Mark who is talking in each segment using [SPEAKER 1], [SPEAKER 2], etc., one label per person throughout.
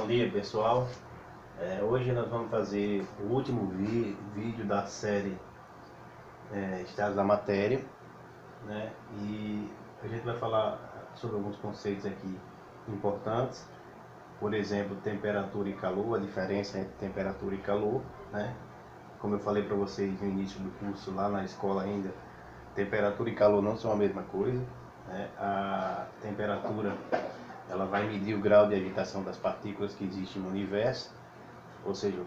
[SPEAKER 1] Bom dia, pessoal. Hoje nós vamos fazer o último vídeo da série Estados da Matéria, né? E a gente vai falar sobre alguns conceitos aqui importantes. Por exemplo, temperatura e calor, a diferença entre temperatura e calor, né? Como eu falei para vocês no início do curso lá na escola ainda, temperatura e calor não são a mesma coisa, né? A temperatura ela vai medir o grau de agitação das partículas que existem no universo, ou seja,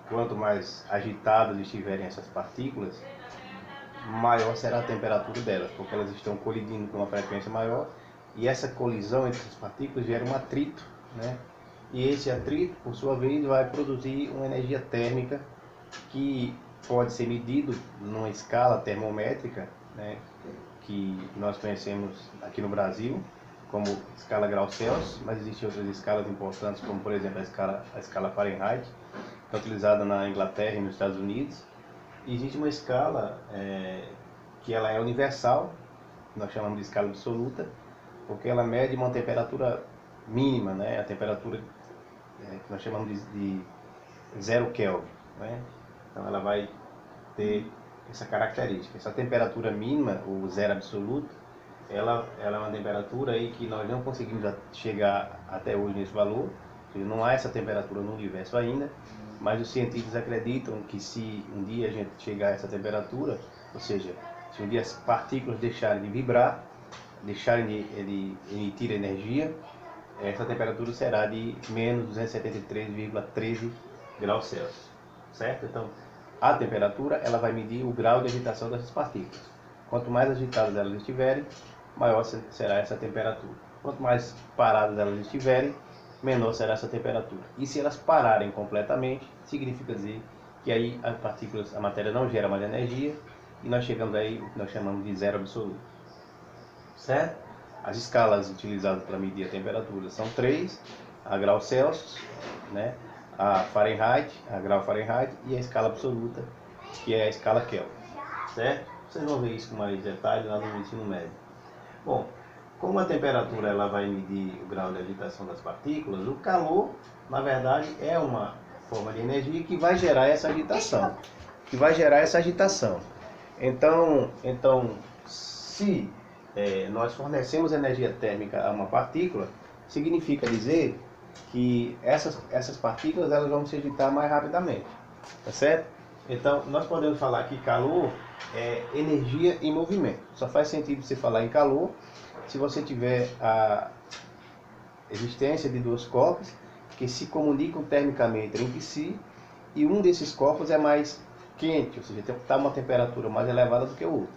[SPEAKER 1] quanto mais agitadas estiverem essas partículas, maior será a temperatura delas, porque elas estão colidindo com uma frequência maior, e essa colisão entre as partículas gera um atrito, né? E esse atrito, por sua vez, vai produzir uma energia térmica que pode ser medido numa escala termométrica, né, que nós conhecemos aqui no Brasil como escala grau Celsius, mas existem outras escalas importantes, como por exemplo a escala Fahrenheit, que é utilizada na Inglaterra e nos Estados Unidos. E existe uma escala que ela é universal, nós chamamos de escala absoluta, porque ela mede uma temperatura mínima, né, a temperatura que nós chamamos de 0 Kelvin, né? Então ela vai ter essa característica. Essa temperatura mínima, o zero absoluto, ela é uma temperatura aí que nós não conseguimos chegar até hoje nesse valor, ou seja, não há essa temperatura no universo ainda, mas os cientistas acreditam que se um dia a gente chegar a essa temperatura, ou seja, se um dia as partículas deixarem de vibrar, deixarem de emitir energia, essa temperatura será de menos 273,13 graus Celsius, certo? Então, a temperatura ela vai medir o grau de agitação dessas partículas. Quanto mais agitadas elas estiverem, maior será essa temperatura. Quanto mais paradas elas estiverem, menor será essa temperatura. E se elas pararem completamente, significa dizer que aí as partículas, a matéria não gera mais energia e nós chegamos aí o que nós chamamos de zero absoluto. Certo? As escalas utilizadas para medir a temperatura são três: a grau Celsius, né, a Fahrenheit, a grau Fahrenheit, e a escala absoluta, que é a escala Kelvin. Certo? Vocês vão ver isso com mais detalhes lá no ensino médio. Bom, como a temperatura ela vai medir o grau de agitação das partículas, o calor, na verdade, é uma forma de energia que vai gerar essa agitação. Então se nós fornecemos energia térmica a uma partícula, significa dizer que essas partículas elas vão se agitar mais rapidamente, tá certo? Então nós podemos falar que calor é energia em movimento. Só faz sentido você falar em calor se você tiver a existência de dois corpos que se comunicam termicamente entre si e um desses corpos é mais quente, ou seja, está uma temperatura mais elevada do que o outro.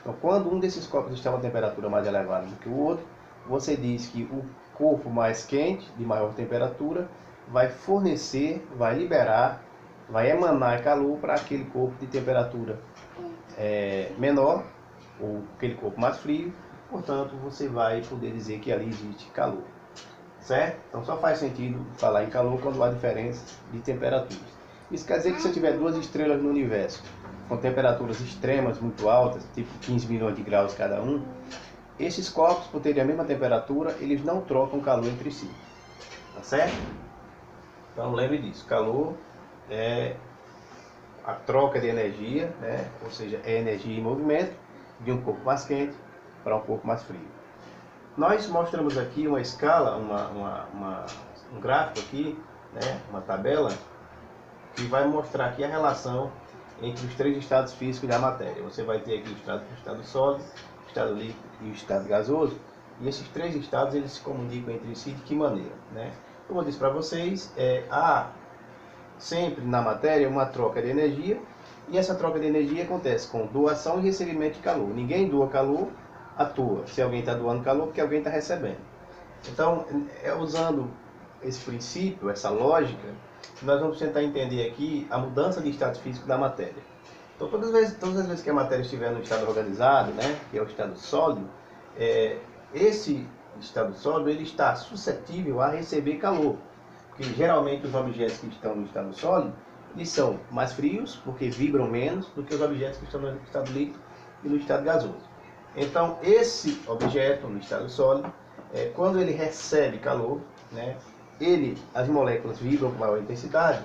[SPEAKER 1] Então, quando um desses corpos está a uma temperatura mais elevada do que o outro, você diz que o corpo mais quente, de maior temperatura, vai fornecer, vai liberar, vai emanar calor para aquele corpo de temperatura menor, ou aquele corpo mais frio. Portanto, você vai poder dizer que ali existe calor. Certo? Então, só faz sentido falar em calor quando há diferença de temperaturas. Isso quer dizer que se eu tiver duas estrelas no universo com temperaturas extremas muito altas, tipo 15 milhões de graus cada um, esses corpos, por terem a mesma temperatura, eles não trocam calor entre si. Tá certo? Então lembre disso, calor é a troca de energia, né? Ou seja, é energia em movimento de um corpo mais quente para um corpo mais frio. Nós mostramos aqui uma escala, um gráfico aqui, né? Uma tabela que vai mostrar aqui a relação entre os três estados físicos da matéria. Você vai ter aqui o estado sólido, o estado líquido e o estado gasoso. E esses três estados eles se comunicam entre si de que maneira, né? Como eu disse para vocês, há sempre na matéria uma troca de energia, e essa troca de energia acontece com doação e recebimento de calor. Ninguém doa calor à toa, se alguém está doando calor, porque alguém está recebendo. Então, usando esse princípio, essa lógica, nós vamos tentar entender aqui a mudança de estado físico da matéria. Então, todas as vezes que a matéria estiver no estado organizado, né, que é o estado sólido, esse estado sólido ele está suscetível a receber calor. Porque geralmente os objetos que estão no estado sólido, eles são mais frios, porque vibram menos do que os objetos que estão no estado líquido e no estado gasoso. Então, esse objeto no estado sólido, quando ele recebe calor, né, as moléculas vibram com maior intensidade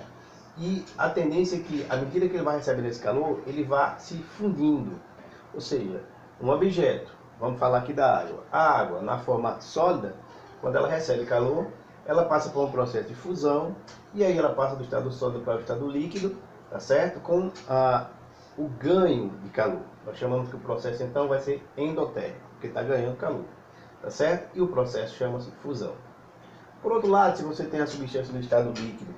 [SPEAKER 1] e a tendência é que, à medida que ele vai recebendo esse calor, ele vá se fundindo. Ou seja, um objeto, vamos falar aqui da água. A água, na forma sólida, quando ela recebe calor, ela passa por um processo de fusão e aí ela passa do estado sólido para o estado líquido, tá certo? Com o ganho de calor. Nós chamamos que o processo então vai ser endotérmico, porque está ganhando calor, tá certo? E o processo chama-se fusão. Por outro lado, se você tem a substância do estado líquido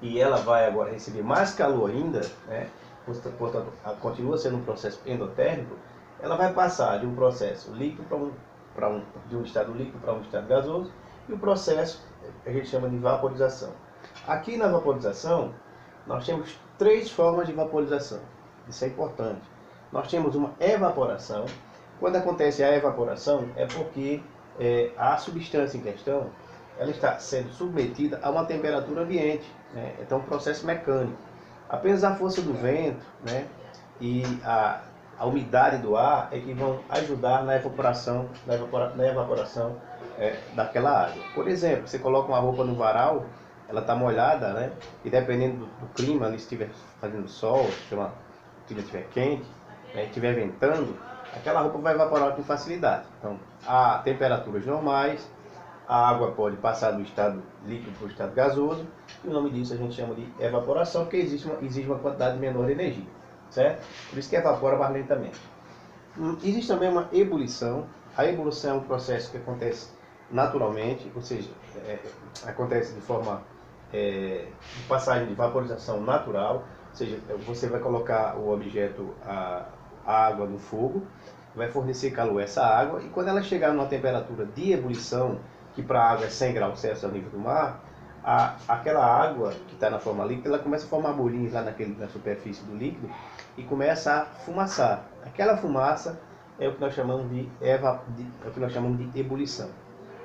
[SPEAKER 1] e ela vai agora receber mais calor ainda, né? Portanto, continua sendo um processo endotérmico, ela vai passar de um processo líquido de um estado líquido para um estado gasoso, e o processo a gente chama de vaporização. Aqui na vaporização, nós temos 3 formas de vaporização. Isso é importante. Nós temos uma evaporação. Quando acontece a evaporação, é porque a substância em questão ela está sendo submetida a uma temperatura ambiente, né? Então, um processo mecânico. Apenas a força do vento, né, e a umidade do ar é que vão ajudar na evaporação, daquela água. Por exemplo, você coloca uma roupa no varal, ela está molhada, né, e dependendo do clima, ali, se estiver fazendo sol, se o clima estiver quente, né, estiver ventando, aquela roupa vai evaporar com facilidade. Então, a temperaturas normais, a água pode passar do estado líquido para o estado gasoso, e o nome disso a gente chama de evaporação, porque exige uma quantidade menor de energia, certo? Por isso que evapora mais lentamente. Existe também uma ebulição. A ebulição é um processo que acontece naturalmente, ou seja, acontece de forma de passagem de vaporização natural, ou seja, você vai colocar o objeto, a água no fogo, vai fornecer calor a essa água, e quando ela chegar numa temperatura de ebulição, que para a água é 100 graus Celsius ao nível do mar, aquela água que está na forma líquida, ela começa a formar bolinhas lá na superfície do líquido e começa a fumaçar. Aquela fumaça é o que nós chamamos de ebulição,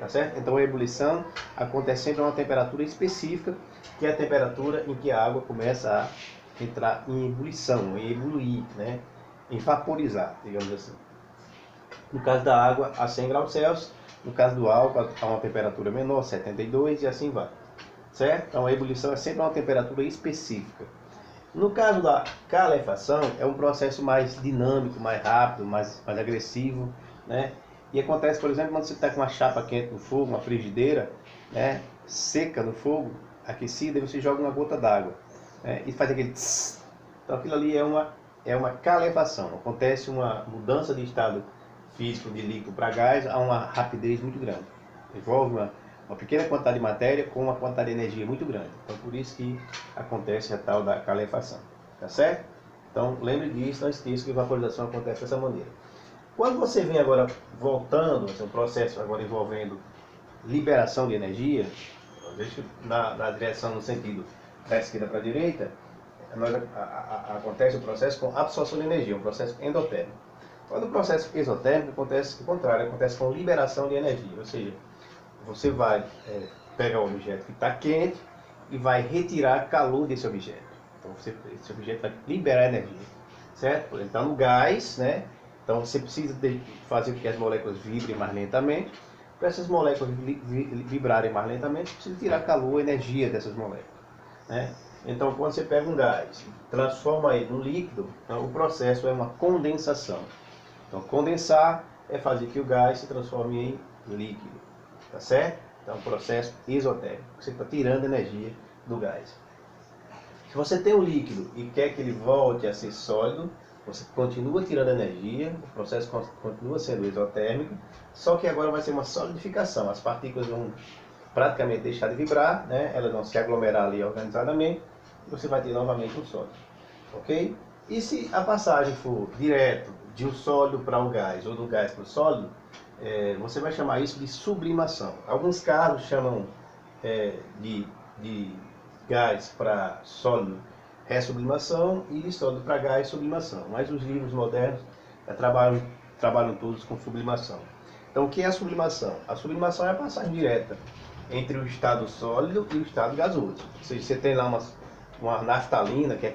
[SPEAKER 1] tá certo? Então a ebulição acontece sempre a uma temperatura específica, que é a temperatura em que a água começa a entrar em ebulição, em ebulir, né? Em vaporizar, digamos assim. No caso da água, a 100 graus Celsius. No caso do álcool, a uma temperatura menor, 72, e assim vai. Certo? Então a ebulição é sempre uma temperatura específica. No caso da calefação, é um processo mais dinâmico, mais rápido, mais agressivo, né? E acontece, por exemplo, quando você está com uma chapa quente no fogo, uma frigideira, né, seca no fogo, aquecida, e você joga uma gota d'água, né, e faz aquele tss. Então aquilo ali é uma calefação. Acontece uma mudança de estado físico de líquido para gás a uma rapidez muito grande. Envolve uma pequena quantidade de matéria com uma quantidade de energia muito grande. Então por isso que acontece a tal da calefação. Tá certo? Então lembre disso, não esqueça que a vaporização acontece dessa maneira. Quando você vem agora voltando, esse é um processo agora envolvendo liberação de energia, na direção, no sentido da esquerda para a direita, acontece o processo com absorção de energia, um processo endotérmico. Quando o processo exotérmico acontece o contrário, acontece com liberação de energia, ou seja, você vai pegar o objeto que está quente e vai retirar calor desse objeto. Então esse objeto vai liberar energia, certo? Então no gás, né? Então você precisa fazer com que as moléculas vibrem mais lentamente. Para essas moléculas vibrarem mais lentamente, precisa tirar calor, energia dessas moléculas, né? Então quando você pega um gás, transforma ele num líquido, então, o processo é uma condensação. Então, condensar é fazer que o gás se transforme em líquido, tá certo? Então, é um processo exotérmico. Você está tirando energia do gás. Se você tem um líquido e quer que ele volte a ser sólido, você continua tirando energia, o processo continua sendo exotérmico, só que agora vai ser uma solidificação. As partículas vão praticamente deixar de vibrar, né? Elas vão se aglomerar ali organizadamente, e você vai ter novamente um sólido, ok? E se a passagem for direto de um sólido para o gás ou do gás para o sólido, você vai chamar isso de sublimação. Alguns casos chamam de gás para sólido ressublimação e de sólido para gás sublimação. Mas os livros modernos trabalham todos com sublimação. Então o que é a sublimação? A sublimação é a passagem direta entre o estado sólido e o estado gasoso. Ou seja, você tem lá uma naftalina, que é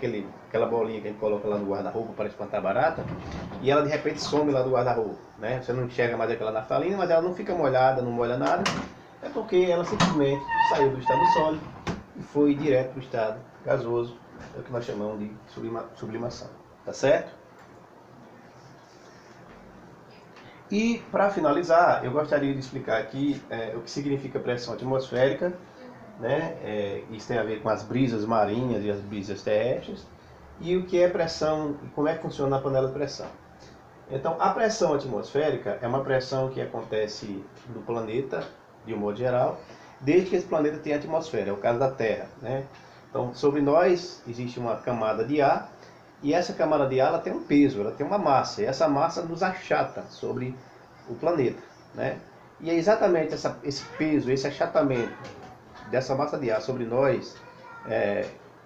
[SPEAKER 1] aquela bolinha que a gente coloca lá no guarda-roupa para espantar barata, e ela de repente some lá do guarda-roupa, né? Você não enxerga mais aquela naftalina, mas ela não fica molhada, não molha nada, É porque ela simplesmente saiu do estado sólido e foi direto para o estado gasoso, é o que nós chamamos de sublimação. Tá certo? E para finalizar, eu gostaria de explicar aqui o que significa pressão atmosférica, né? Isso tem a ver com as brisas marinhas e as brisas terrestres, e o que é pressão e como é que funciona a panela de pressão. Então, a pressão atmosférica é uma pressão que acontece no planeta, de um modo geral, desde que esse planeta tem atmosfera, é o caso da Terra, né? Então, sobre nós existe uma camada de ar, e essa camada de ar ela tem um peso, ela tem uma massa, e essa massa nos achata sobre o planeta, né? E é exatamente esse peso, esse achatamento dessa massa de ar sobre nós,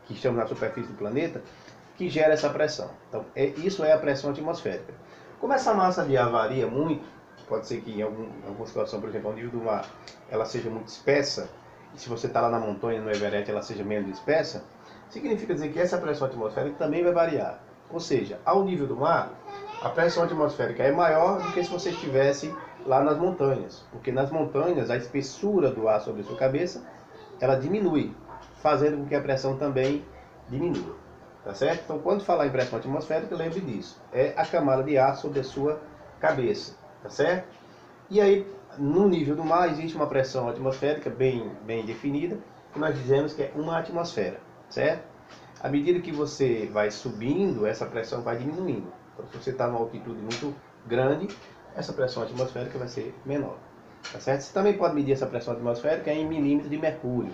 [SPEAKER 1] que estamos na superfície do planeta, que gera essa pressão. Então, isso é a pressão atmosférica. Como essa massa de ar varia muito, pode ser que em alguma situação, por exemplo, ao nível do mar, ela seja muito espessa, e se você está lá na montanha, no Everest, ela seja menos espessa, significa dizer que essa pressão atmosférica também vai variar. Ou seja, ao nível do mar, a pressão atmosférica é maior do que se você estivesse lá nas montanhas, porque nas montanhas a espessura do ar sobre a sua cabeça, ela diminui, fazendo com que a pressão também diminua. Tá certo? Então, quando falar em pressão atmosférica, lembre disso. É a camada de ar sobre a sua cabeça. Tá certo? E aí, no nível do mar, existe uma pressão atmosférica bem definida, que nós dizemos que é uma atmosfera. Certo? À medida que você vai subindo, essa pressão vai diminuindo. Então, se você está numa altitude muito grande, essa pressão atmosférica vai ser menor. Tá certo? Você também pode medir essa pressão atmosférica em milímetros de mercúrio.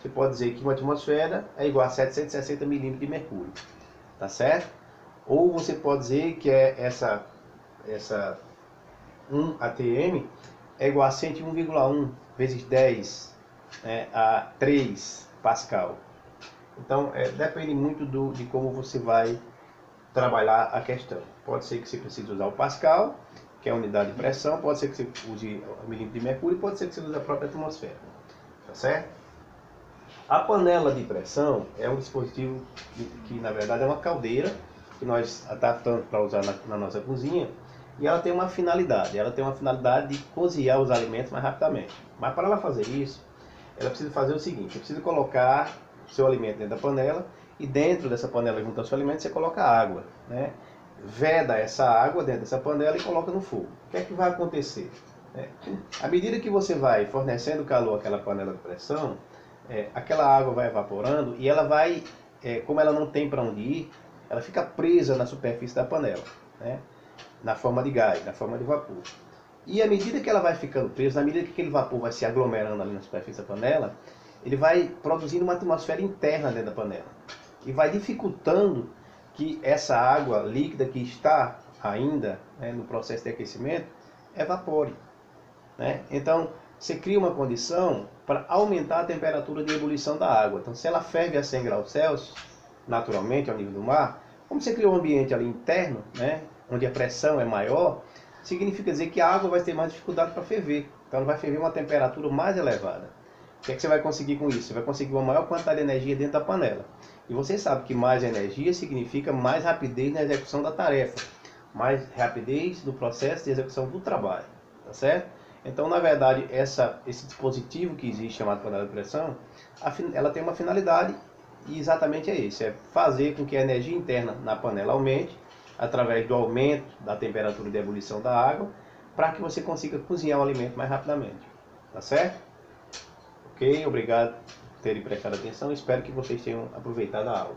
[SPEAKER 1] Você pode dizer que uma atmosfera é igual a 760 milímetros de mercúrio, tá certo? Ou você pode dizer que essa 1 atm é igual a 101,1 vezes 10 a 3 Pascal. Então, depende muito de como você vai trabalhar a questão. Pode ser que você precise usar o Pascal, que é a unidade de pressão, pode ser que você use o milímetro de mercúrio, pode ser que você use a própria atmosfera, tá certo? A panela de pressão é um dispositivo que na verdade é uma caldeira que nós adaptamos para usar na nossa cozinha, e ela tem uma finalidade, de cozinhar os alimentos mais rapidamente. Mas para ela fazer isso, ela precisa fazer o seguinte: você precisa colocar o seu alimento dentro da panela, e dentro dessa panela, junto ao seu alimento, você coloca água, né? Veda essa água dentro dessa panela e coloca no fogo. O que é que vai acontecer? À medida que você vai fornecendo calor àquela panela de pressão, aquela água vai evaporando e ela vai, como ela não tem para onde ir, ela fica presa na superfície da panela, né? Na forma de gás, na forma de vapor. E à medida que ela vai ficando presa, à medida que aquele vapor vai se aglomerando ali na superfície da panela, ele vai produzindo uma atmosfera interna dentro da panela. E vai dificultando que essa água líquida que está ainda, no processo de aquecimento, evapore, né? Então, você cria uma condição para aumentar a temperatura de ebulição da água. Então, se ela ferve a 100 graus Celsius, naturalmente, ao nível do mar, como você cria um ambiente ali interno, né, onde a pressão é maior, significa dizer que a água vai ter mais dificuldade para ferver. Então, ela vai ferver uma temperatura mais elevada. O que é que você vai conseguir com isso? Você vai conseguir uma maior quantidade de energia dentro da panela. E você sabe que mais energia significa mais rapidez na execução da tarefa, mais rapidez no processo de execução do trabalho. Tá certo? Então, na verdade, esse dispositivo que existe, chamado panela de pressão, ela tem uma finalidade, e exatamente é esse: é fazer com que a energia interna na panela aumente, através do aumento da temperatura de ebulição da água, para que você consiga cozinhar o alimento mais rapidamente. Tá certo? Ok? Obrigado por terem prestado atenção. Espero que vocês tenham aproveitado a aula.